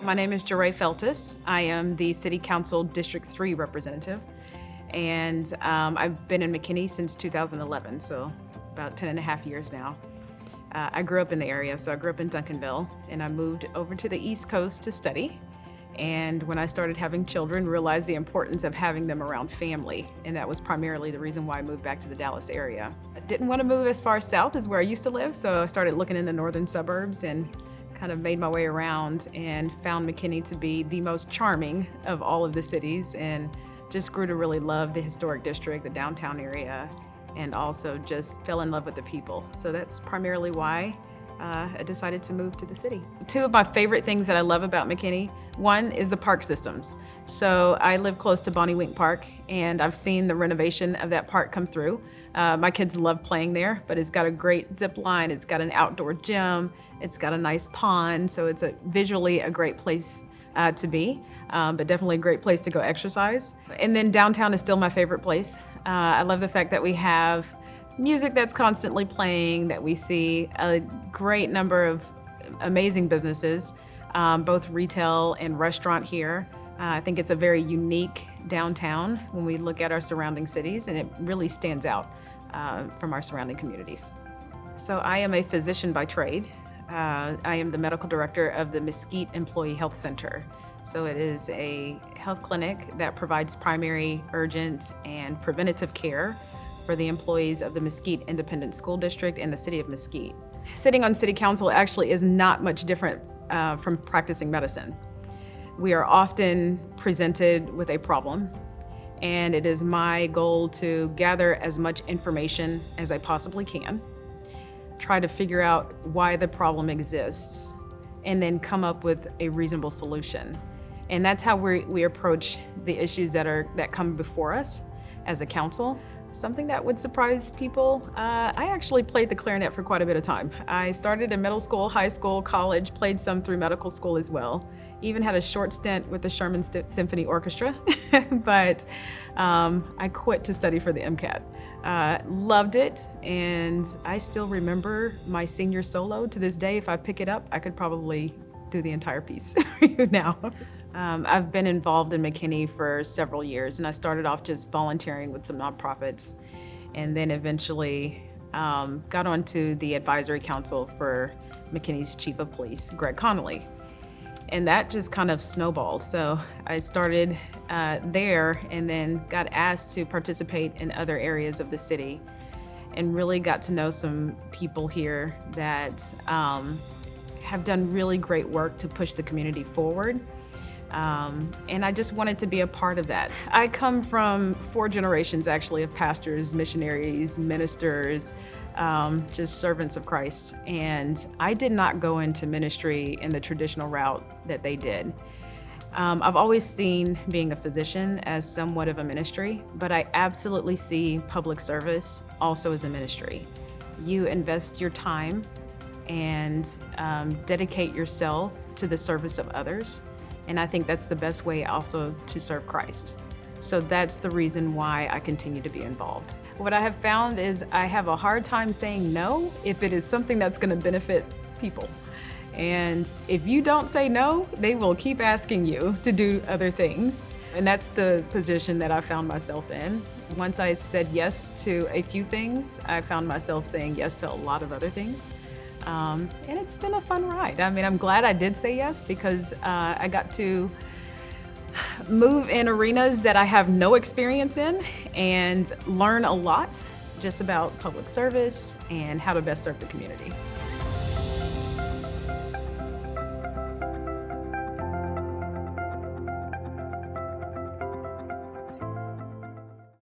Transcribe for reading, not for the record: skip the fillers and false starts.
My name is Geré Feltus. I am the City Council District 3 representative, and I've been in McKinney since 2011, so about 10 and a half years now. I grew up in the area, so I grew up in Duncanville, and I moved over to the East Coast to study. And when I started having children, realized the importance of having them around family, and that was primarily the reason why I moved back to the Dallas area. I didn't want to move as far south as where I used to live, so I started looking in the northern suburbs and kind of made my way around and found McKinney to be the most charming of all of the cities, and just grew to really love the historic district, the downtown area, and also just fell in love with the people. So that's primarily why I decided to move to the city. Two of my favorite things that I love about McKinney, one is the park systems. So I live close to Bonnie Wink Park, and I've seen the renovation of that park come through. My kids love playing there, but it's got a great zip line, it's got an outdoor gym, it's got a nice pond, so it's visually a great place to be, but definitely a great place to go exercise. And then downtown is still my favorite place. I love the fact that we have music that's constantly playing, that we see a great number of amazing businesses, both retail and restaurant here. I think it's a very unique downtown when we look at our surrounding cities, and it really stands out from our surrounding communities. So I am a physician by trade. I am the medical director of the Mesquite Employee Health Center. So it is a health clinic that provides primary, urgent, and preventative care for the employees of the Mesquite Independent School District and the City of Mesquite. Sitting on City Council actually is not much different from practicing medicine. We are often presented with a problem, and it is my goal to gather as much information as I possibly can, try to figure out why the problem exists, and then come up with a reasonable solution. And that's how we approach the issues that come before us as a council. Something that would surprise people, I actually played the clarinet for quite a bit of time. I started in middle school, high school, college, played some through medical school as well. Even had a short stint with the Sherman Symphony Orchestra, but I quit to study for the MCAT. Loved it, and I still remember my senior solo to this day. If I pick it up, I could probably do the entire piece now. I've been involved in McKinney for several years, and I started off just volunteering with some nonprofits, and then eventually got onto the advisory council for McKinney's Chief of Police, Greg Connolly. And that just kind of snowballed. So I started there, and then got asked to participate in other areas of the city, and really got to know some people here that have done really great work to push the community forward. And I just wanted to be a part of that. I come from 4 generations actually of pastors, missionaries, ministers, just servants of Christ. And I did not go into ministry in the traditional route that they did. I've always seen being a physician as somewhat of a ministry, but I absolutely see public service also as a ministry. You invest your time and dedicate yourself to the service of others. And I think that's the best way also to serve Christ. So that's the reason why I continue to be involved. What I have found is I have a hard time saying no if it is something that's going to benefit people. And if you don't say no, they will keep asking you to do other things. And that's the position that I found myself in. Once I said yes to a few things, I found myself saying yes to a lot of other things. And it's been a fun ride. I mean, I'm glad I did say yes, because I got to move in arenas that I have no experience in and learn a lot just about public service and how to best serve the community.